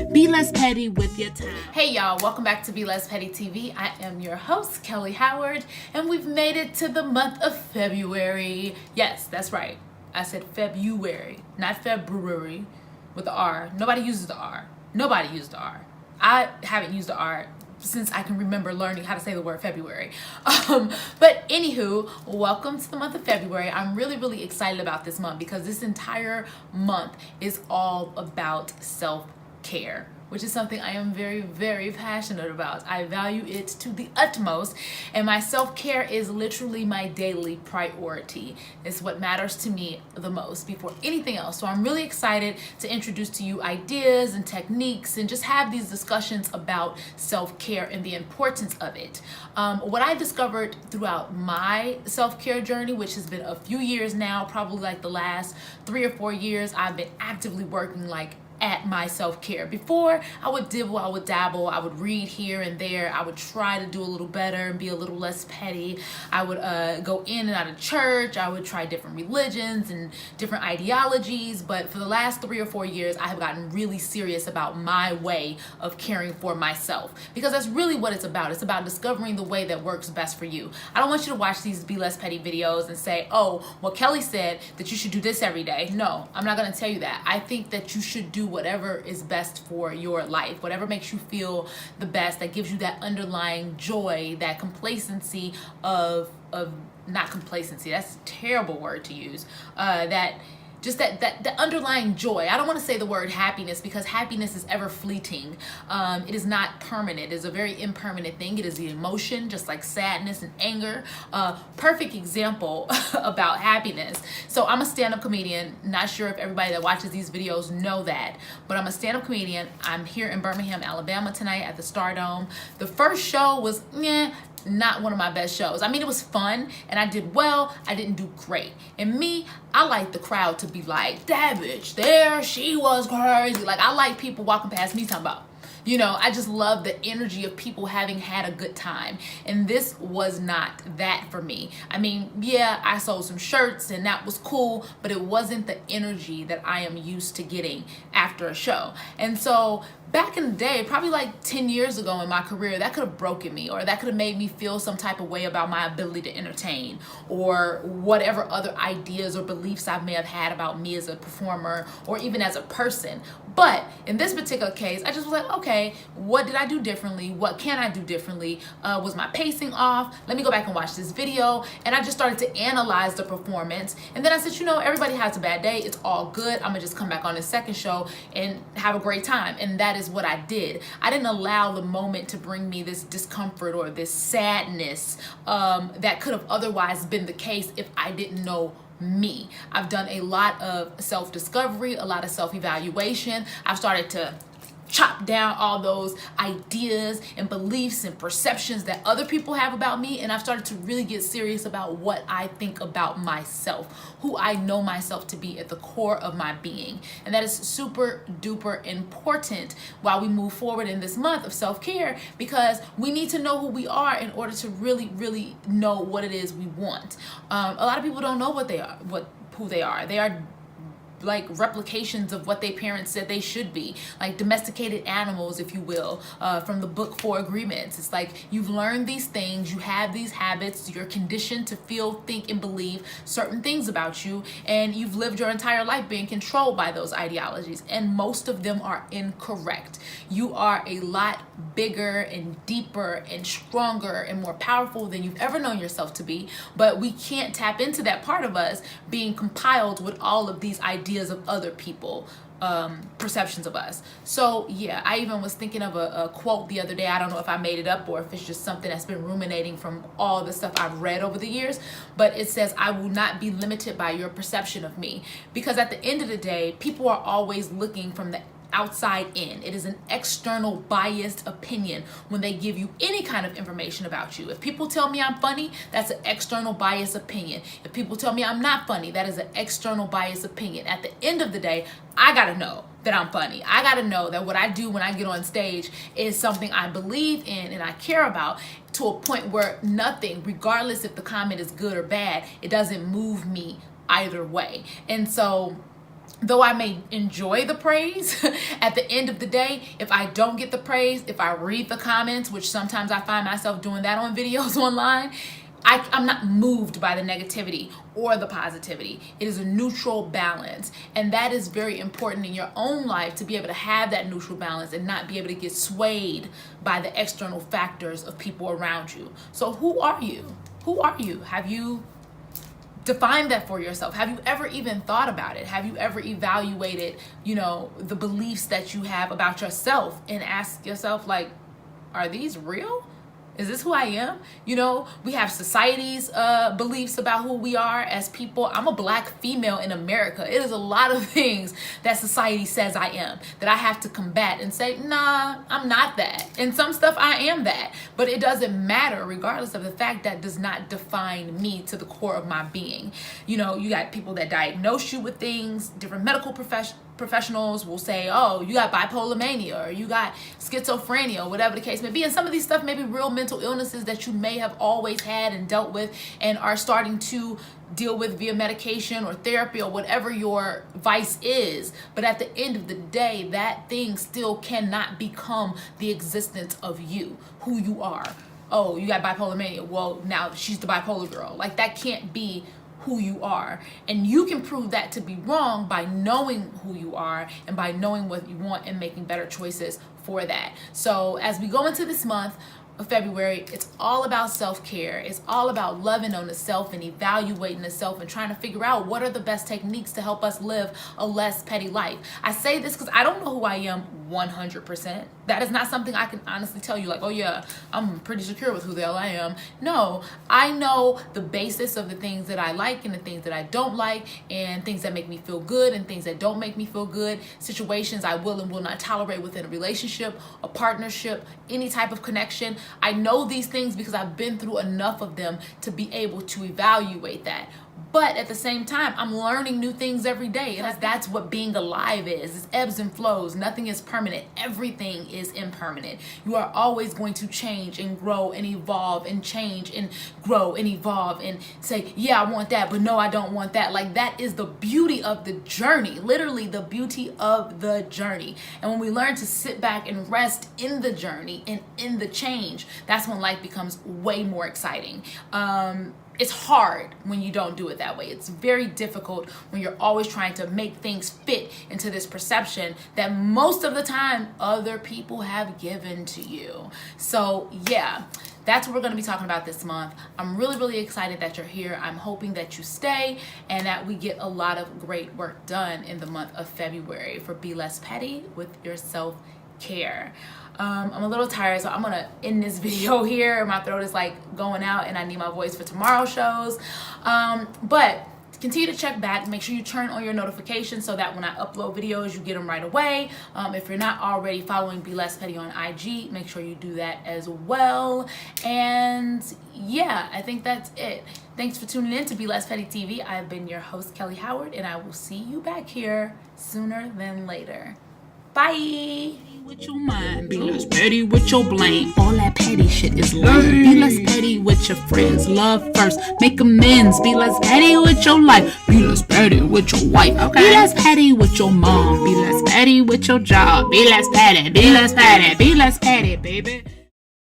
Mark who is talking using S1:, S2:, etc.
S1: Be less petty with your time.
S2: Hey y'all, welcome back to Be Less Petty TV. I am your host, Kellye Howard, and we've made it to the month of February. Yes, that's right. I said February, not February with the R. Nobody uses the R. Nobody used the R. I haven't used the R since I can remember learning how to say the word February. But anywho, welcome to the month of February. I'm really excited about this month because this entire month is all about self-care, which is something I am very passionate about. I value it to the utmost, and my self-care is literally my daily priority. It's what matters to me the most before anything else. So I'm really excited to introduce to you ideas and techniques and just have these discussions about self-care and the importance of it. What I discovered throughout my self-care journey, which has been a few years now, probably like the last 3 or 4 years, I've been actively working at my self-care. Before, I would dibble, I would dabble, I would read here and there, I would try to do a little better and be a little less petty. I would go in and out of church, I would try different religions and different ideologies, but for the last 3 or 4 years, I have gotten really serious about my way of caring for myself, because that's really what it's about. It's about discovering the way that works best for you. I don't want you to watch these Be Less Petty videos and say, oh, well, Kellye said that you should do this every day. No, I'm not gonna tell you that. I think that you should do whatever is best for your life, whatever makes you feel the best, that gives you that underlying joy, that complacency of not complacency, that's a terrible word to use, that underlying joy. I don't want to say the word happiness because happiness is ever fleeting. It is not permanent. It is a very impermanent thing. It is the emotion, just like sadness and anger. Perfect example about happiness. So I'm a stand-up comedian. Not sure if everybody that watches these videos know that, but I'm a stand-up comedian. I'm here in Birmingham, Alabama tonight at the Stardome. The first show was not one of my best shows. I mean, it was fun and I did well. I didn't do great. And me, I like the crowd to be like, that bitch there, she was crazy. Like, I like people walking past me talking about, you know, I just love the energy of people having had a good time. And this was not that for me. I mean, yeah, I sold some shirts and that was cool, but it wasn't the energy that I am used to getting after a show. And so back in the day, probably like 10 years ago in my career, that could have broken me, or that could have made me feel some type of way about my ability to entertain, or whatever other ideas or beliefs I may have had about me as a performer or even as a person. But in this particular case, I just was like, okay, what did I do differently? What can I do differently? Was my pacing off? Let me go back and watch this video. And I just started to analyze the performance. And then I said, you know, everybody has a bad day. It's all good. I'm gonna just come back on the second show and have a great time. And that is what I did. I didn't allow the moment to bring me this discomfort or this sadness that could have otherwise been the case if I didn't know me. I've done a lot of self-discovery, a lot of self-evaluation. I've started to chop down all those ideas and beliefs and perceptions that other people have about me, and I've started to really get serious about what I think about myself, who I know myself to be at the core of my being. And that is super duper important while we move forward in this month of self-care, because we need to know who we are in order to really know what it is we want. A lot of people don't know who they are. They are like replications of what their parents said they should be, like domesticated animals, if you will, from the book 4 Agreements. It's like you've learned these things, you have these habits, you're conditioned to feel, think, and believe certain things about you, and you've lived your entire life being controlled by those ideologies, and most of them are incorrect. You are a lot bigger and deeper and stronger and more powerful than you've ever known yourself to be, but we can't tap into that part of us being compiled with all of these ideas of other people, perceptions of us. So yeah, I even was thinking of a quote the other day. I don't know if I made it up or if it's just something that's been ruminating from all the stuff I've read over the years, but it says, I will not be limited by your perception of me. Because at the end of the day, people are always looking from the outside in. It is an external biased opinion when they give you any kind of information about you. If people tell me I'm funny, that's an external biased opinion. If people tell me I'm not funny, that is an external biased opinion. At the end of the day, I gotta know that I'm funny. I gotta know that what I do when I get on stage is something I believe in and I care about, to a point where nothing, regardless if the comment is good or bad, it doesn't move me either way. And so though I may enjoy the praise, at the end of the day, if I don't get the praise, if I read the comments, which sometimes I find myself doing that on videos online, I'm not moved by the negativity or the positivity. It is a neutral balance. And that is very important in your own life, to be able to have that neutral balance and not be able to get swayed by the external factors of people around you. So who are you? Who are you? Have you defined that for yourself? Have you ever even thought about it? Have you ever evaluated, the beliefs that you have about yourself, and ask yourself, like, are these real? Is this who I am? We have society's beliefs about who we are as people. I'm a Black female in America. It is a lot of things that society says I am that I have to combat and say, nah, I'm not that. And some stuff I am that. But it doesn't matter, regardless of the fact that does not define me to the core of my being. You got people that diagnose you with things, different medical professionals will say, oh, you got bipolar mania, or you got schizophrenia, or whatever the case may be. And some of these stuff may be real mental illnesses that you may have always had and dealt with and are starting to deal with via medication or therapy or whatever your vice is. But at the end of the day, that thing still cannot become the existence of you, who you are. Oh, you got bipolar mania. Well, now she's the bipolar girl. Like, that can't be who you are. And you can prove that to be wrong by knowing who you are and by knowing what you want and making better choices for that. So as we go into this month of February, it's all about self-care. It's all about loving on the self and evaluating the self and trying to figure out what are the best techniques to help us live a less petty life. I say this because I don't know who I am 100%. That is not something I can honestly tell you, like, oh yeah, I'm pretty secure with who the hell I am. No, I know the basis of the things that I like and the things that I don't like, and things that make me feel good and things that don't make me feel good, situations I will and will not tolerate within a relationship, a partnership, any type of connection. I know these things because I've been through enough of them to be able to evaluate that. But at the same time, I'm learning new things every day. And that's what being alive is. It's ebbs and flows. Nothing is permanent. Everything is impermanent. You are always going to change and grow and evolve and change and grow and evolve and say, yeah, I want that, but no, I don't want that. Like, that is the beauty of the journey. Literally the beauty of the journey. And when we learn to sit back and rest in the journey and in the change, that's when life becomes way more exciting. It's hard when you don't do it that way. It's very difficult when you're always trying to make things fit into this perception that most of the time other people have given to you. So yeah, that's what we're going to be talking about this month. I'm really, really excited that you're here. I'm hoping that you stay and that we get a lot of great work done in the month of February for Be Less Petty with your self-care. I'm a little tired, so I'm gonna end this video here. My throat is like going out and I need my voice for tomorrow's shows. But continue to check back. Make sure you turn on your notifications so that when I upload videos, you get them right away. If you're not already following Be Less Petty on IG, make sure you do that as well. And yeah, I think that's it. Thanks for tuning in to Be Less Petty TV. I've been your host, Kellye Howard, and I will see you back here sooner than later. Bye.
S1: With your mind, be less petty with your blame. All that petty shit is lame. Be less petty with your friends. Love first, make amends. Be less petty with your life. Be less petty with your wife. Okay. Be less petty with your mom. Be less petty with your job. Be less petty. Be less petty. Be less petty, baby.